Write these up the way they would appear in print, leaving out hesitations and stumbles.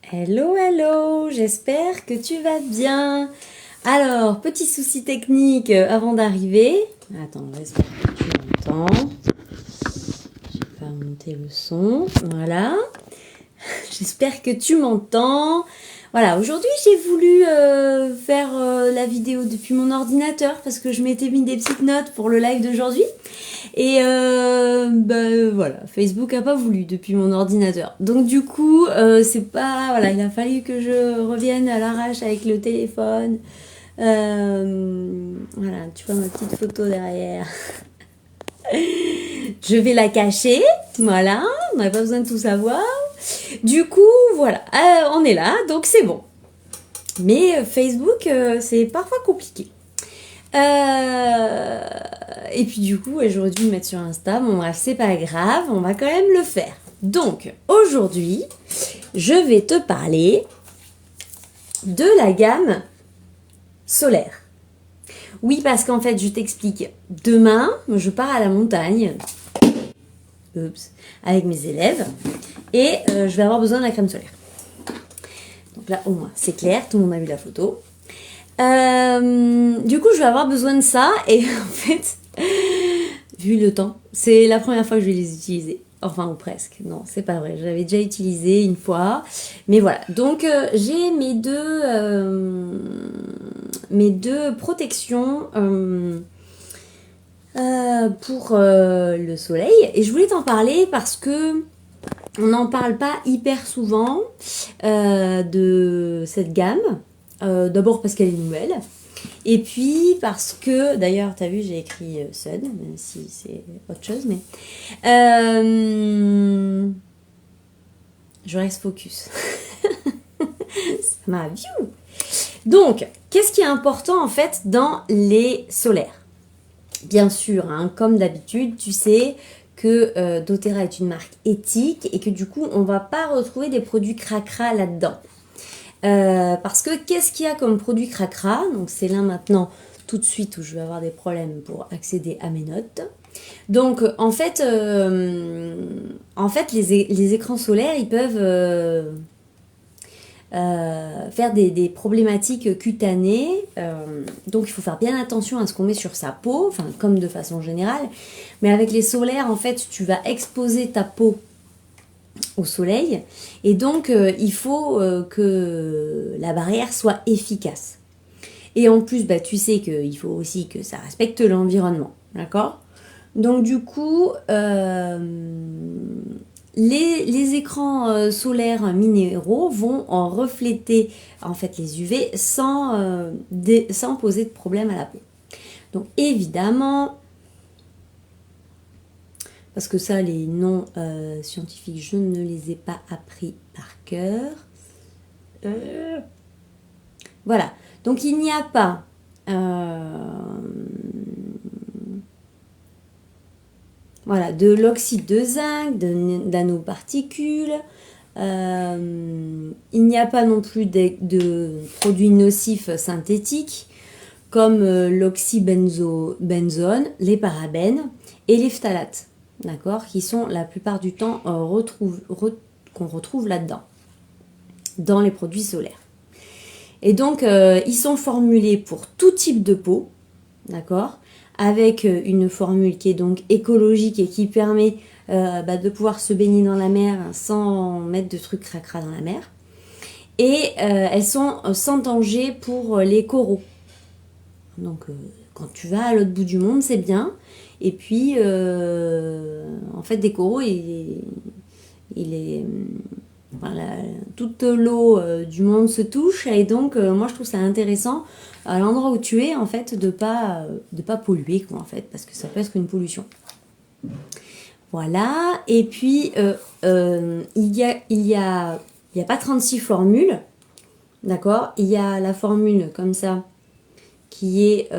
Hello, hello, j'espère que tu vas bien. Alors, petit souci technique avant d'arriver. Attends, j'espère que tu m'entends. Je vais faire monter le son. Voilà. J'espère que tu m'entends. Voilà, aujourd'hui j'ai voulu faire la vidéo depuis mon ordinateur parce que je m'étais mis des petites notes pour le live d'aujourd'hui. Et voilà, Facebook a pas voulu depuis mon ordinateur. Donc du coup, c'est pas... Voilà, il a fallu que je revienne à l'arrache avec le téléphone. Voilà, tu vois ma petite photo derrière. Je vais la cacher, voilà, on n'a pas besoin de tout savoir. Du coup, voilà, on est là, donc c'est bon. Mais Facebook, c'est parfois compliqué. Et puis du coup, j'aurais dû me mettre sur Insta. Bon bref, c'est pas grave, on va quand même le faire. Donc, aujourd'hui, je vais te parler de la gamme solaire. Oui, parce qu'en fait, je t'explique. Demain, je pars à la montagne. Avec mes élèves. Et je vais avoir besoin de la crème solaire. Donc là, au moins, c'est clair. Tout le monde a vu la photo. Du coup, je vais avoir besoin de ça. Et en fait, vu le temps, c'est la première fois que je vais les utiliser. Enfin, ou presque. Non, c'est pas vrai. J'avais déjà utilisé une fois. Mais voilà. Donc, j'ai mes deux protections pour le soleil. Et je voulais t'en parler parce que on n'en parle pas hyper souvent de cette gamme. D'abord parce qu'elle est nouvelle. Et puis parce que, d'ailleurs, tu as vu, j'ai écrit Sun, même si c'est autre chose, mais... je reste focus. C'est ma view. Donc, qu'est-ce qui est important, en fait, dans les solaires? Bien sûr, hein, comme d'habitude, tu sais que doTERRA est une marque éthique et que du coup, on ne va pas retrouver des produits cracra là-dedans. Parce que qu'est-ce qu'il y a comme produit cracra? Donc c'est là maintenant tout de suite où je vais avoir des problèmes pour accéder à mes notes. Donc en fait les écrans solaires ils peuvent faire des problématiques cutanées. Donc il faut faire bien attention à ce qu'on met sur sa peau, enfin comme de façon générale. Mais avec les solaires en fait tu vas exposer ta peau au soleil et donc il faut que la barrière soit efficace et en plus tu sais qu'il faut aussi que ça respecte l'environnement, d'accord? Donc du coup les écrans solaires minéraux vont en refléter en fait les UV sans poser de problème à la peau. Donc évidemment, parce que ça, les noms scientifiques, je ne les ai pas appris par cœur. Voilà. Donc, il n'y a pas... voilà, de l'oxyde de zinc, de nanoparticules. Il n'y a pas non plus de produits nocifs synthétiques comme l'oxybenzone, les parabènes et les phtalates. D'accord, qui sont la plupart du temps qu'on retrouve là-dedans, dans les produits solaires. Et donc, ils sont formulés pour tout type de peau, d'accord, avec une formule qui est donc écologique et qui permet de pouvoir se baigner dans la mer sans mettre de trucs cracra dans la mer. Et elles sont sans danger pour les coraux. Donc, quand tu vas à l'autre bout du monde, c'est bien. Et puis, en fait, des coraux, voilà, toute l'eau du monde se touche. Et donc, moi, je trouve ça intéressant, à l'endroit où tu es, en fait, de pas polluer, quoi, en fait, parce que ça peut être une pollution. Voilà. Et puis, il y a pas 36 formules, d'accord? Il y a la formule comme ça, qui est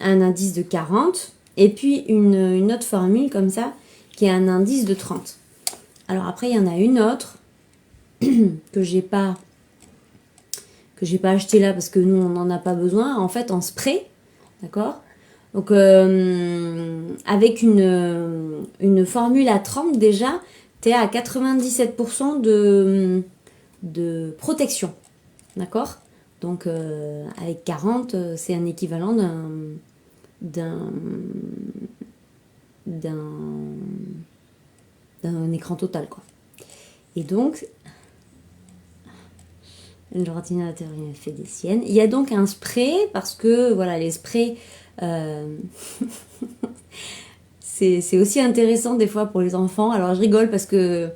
un indice de 40, et puis une autre formule comme ça, qui est un indice de 30. Alors après, il y en a une autre que j'ai pas acheté là, parce que nous, on n'en a pas besoin, en fait, en spray, d'accord? Donc, avec une formule à 30 déjà, tu es à 97% de protection. D'accord? Donc, avec 40, c'est un équivalent d'un écran total, quoi. Et donc, l'ordinateur, il m'a fait des siennes. Il y a donc un spray, parce que, voilà, les sprays, c'est aussi intéressant des fois pour les enfants. Alors, je rigole parce que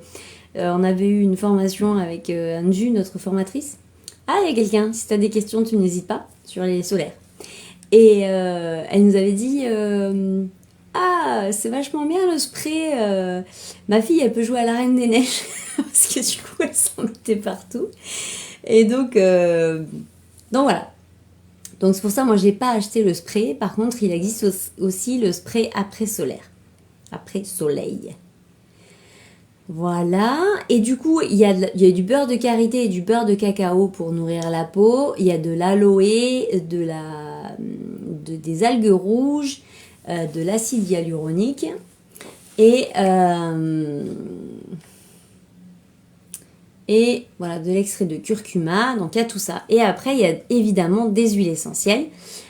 on avait eu une formation avec Anju, notre formatrice. Ah, il y a quelqu'un, si tu as des questions, tu n'hésites pas, sur les solaires. Et elle nous avait dit ah, c'est vachement bien le spray. Ma fille, elle peut jouer à la Reine des Neiges. Parce que du coup, elle s'en mettait partout. Et donc voilà. Donc c'est pour ça, moi, j'ai pas acheté le spray. Par contre, il existe aussi le spray après solaire. Après soleil. Voilà, et du coup, il y a du beurre de karité et du beurre de cacao pour nourrir la peau. Il y a de l'aloe, des algues rouges, de l'acide hyaluronique et voilà, de l'extrait de curcuma. Donc il y a tout ça. Et après, il y a évidemment des huiles essentielles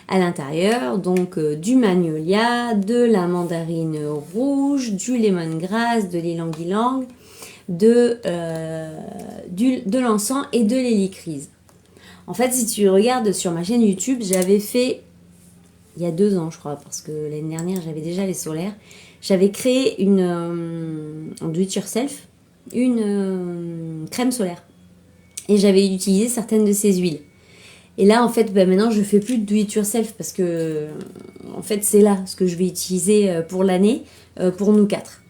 à l'intérieur, donc du magnolia, de la mandarine rouge, du lemongrass, de l'ylang-ylang, de l'encens et de l'hélicryse. En fait, si tu regardes sur ma chaîne YouTube, j'avais fait, il y a 2 ans je crois, parce que l'année dernière j'avais déjà les solaires, j'avais créé en do it yourself, une crème solaire. Et j'avais utilisé certaines de ces huiles. Et là, en fait, maintenant, je fais plus de do it yourself parce que, en fait, c'est là ce que je vais utiliser pour l'année, pour nous 4.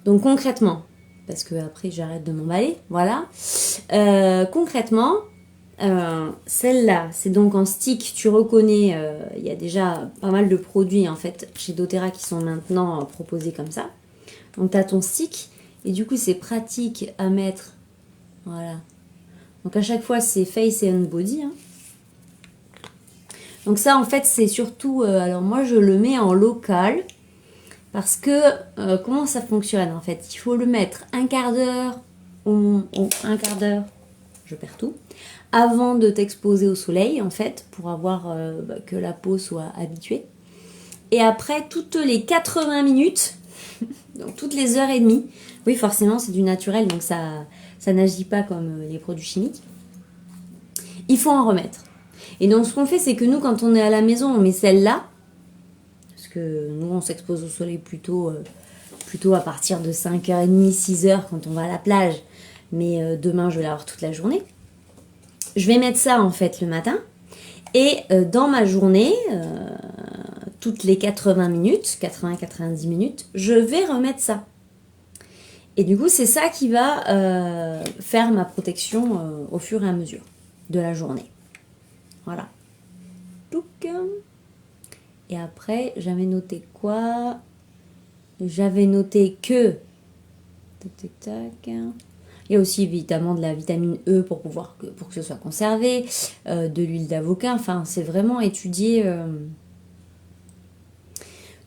Donc, concrètement, parce que après, j'arrête de m'emballer, voilà. Concrètement, celle-là, c'est donc en stick. Tu reconnais, il y a déjà pas mal de produits, en fait, chez doTERRA qui sont maintenant proposés comme ça. Donc, tu as ton stick. Et du coup, c'est pratique à mettre. Voilà. Donc, à chaque fois, c'est face and body, hein. Donc ça, en fait, c'est surtout... alors moi, je le mets en local parce que comment ça fonctionne, en fait? Il faut le mettre un quart d'heure ou un quart d'heure, je perds tout, avant de t'exposer au soleil, en fait, pour avoir que la peau soit habituée. Et après, toutes les 80 minutes, donc toutes les heures et demie, oui, forcément, c'est du naturel, donc ça n'agit pas comme les produits chimiques, il faut en remettre. Et donc, ce qu'on fait, c'est que nous, quand on est à la maison, on met celle-là. Parce que nous, on s'expose au soleil plutôt à partir de 5h30, 6h quand on va à la plage. Mais demain, je vais l'avoir toute la journée. Je vais mettre ça, en fait, le matin. Et dans ma journée, toutes les 80 minutes, 80-90 minutes, je vais remettre ça. Et du coup, c'est ça qui va faire ma protection au fur et à mesure de la journée. Voilà. Et après, j'avais noté quoi? J'avais noté que... Il y a aussi évidemment de la vitamine E pour que ce soit conservé, de l'huile d'avocat. Enfin, c'est vraiment étudié.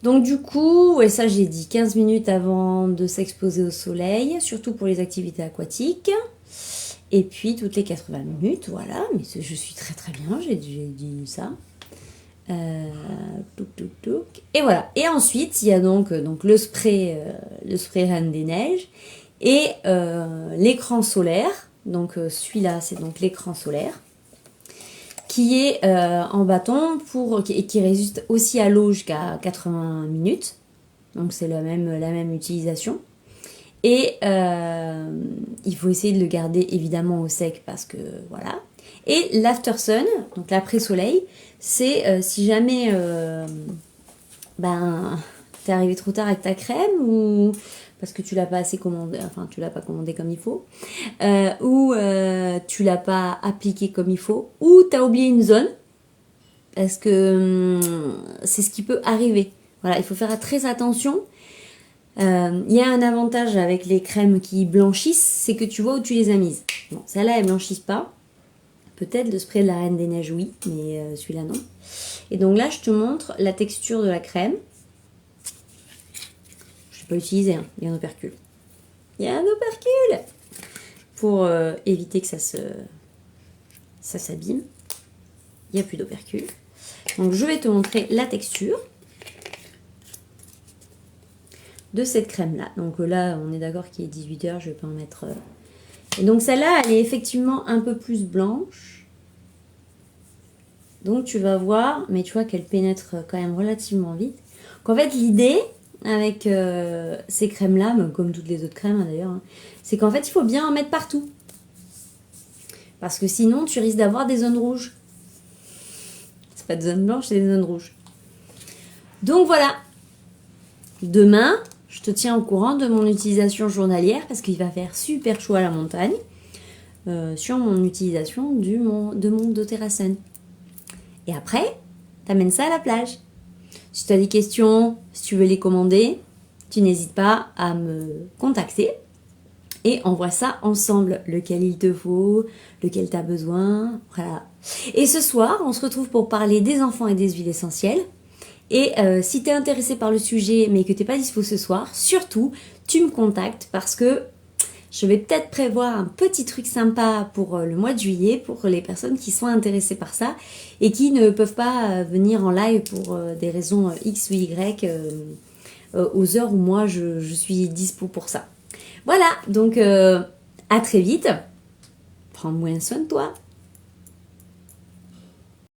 Donc du coup, ouais, ça j'ai dit 15 minutes avant de s'exposer au soleil, surtout pour les activités aquatiques. Et puis toutes les 80 minutes, voilà, mais je suis très très bien, j'ai dit ça. Et voilà. Et ensuite, il y a donc le spray Reine des Neiges et l'écran solaire. Donc celui-là, c'est donc l'écran solaire qui est en bâton et qui résiste aussi à l'eau jusqu'à 80 minutes. Donc c'est la même utilisation. Et il faut essayer de le garder évidemment au sec parce que voilà. Et l'after sun, donc l'après-soleil, c'est si jamais t'es arrivé trop tard avec ta crème ou parce que tu l'as pas assez commandé, enfin tu l'as pas commandé comme il faut, ou tu l'as pas appliqué comme il faut, ou t'as oublié une zone, parce que c'est ce qui peut arriver. Voilà, il faut faire très attention. Il y a un avantage avec les crèmes qui blanchissent, c'est que tu vois où tu les as mises. Bon, celles-là, elles blanchissent pas. Peut-être le spray de la Reine des Neiges, oui, mais celui-là, non. Et donc là, je te montre la texture de la crème. Je ne l'ai pas utilisé, hein, il y a un opercule. Il y a un opercule pour éviter que ça s'abîme. Il n'y a plus d'opercule. Donc je vais te montrer la texture de cette crème là. Donc là on est d'accord qu'il est 18h, je vais pas en mettre. Et donc celle-là elle est effectivement un peu plus blanche. Donc tu vas voir, mais tu vois qu'elle pénètre quand même relativement vite. Donc en fait l'idée avec ces crèmes là, comme toutes les autres crèmes d'ailleurs, hein, c'est qu'en fait il faut bien en mettre partout. Parce que sinon tu risques d'avoir des zones rouges. C'est pas des zones blanches, c'est des zones rouges. Donc voilà. Demain, je te tiens au courant de mon utilisation journalière parce qu'il va faire super chaud à la montagne sur mon utilisation de mon doTERRA Sun. Et après, t'amènes ça à la plage. Si tu as des questions, si tu veux les commander, tu n'hésites pas à me contacter et on voit ça ensemble, lequel il te faut, lequel tu as besoin. Voilà. Et ce soir, on se retrouve pour parler des enfants et des huiles essentielles. Et si tu es intéressé par le sujet mais que tu n'es pas dispo ce soir, surtout, tu me contactes parce que je vais peut-être prévoir un petit truc sympa pour le mois de juillet pour les personnes qui sont intéressées par ça et qui ne peuvent pas venir en live pour des raisons X ou Y aux heures où moi je suis dispo pour ça. Voilà, donc à très vite. Prends bien soin de toi.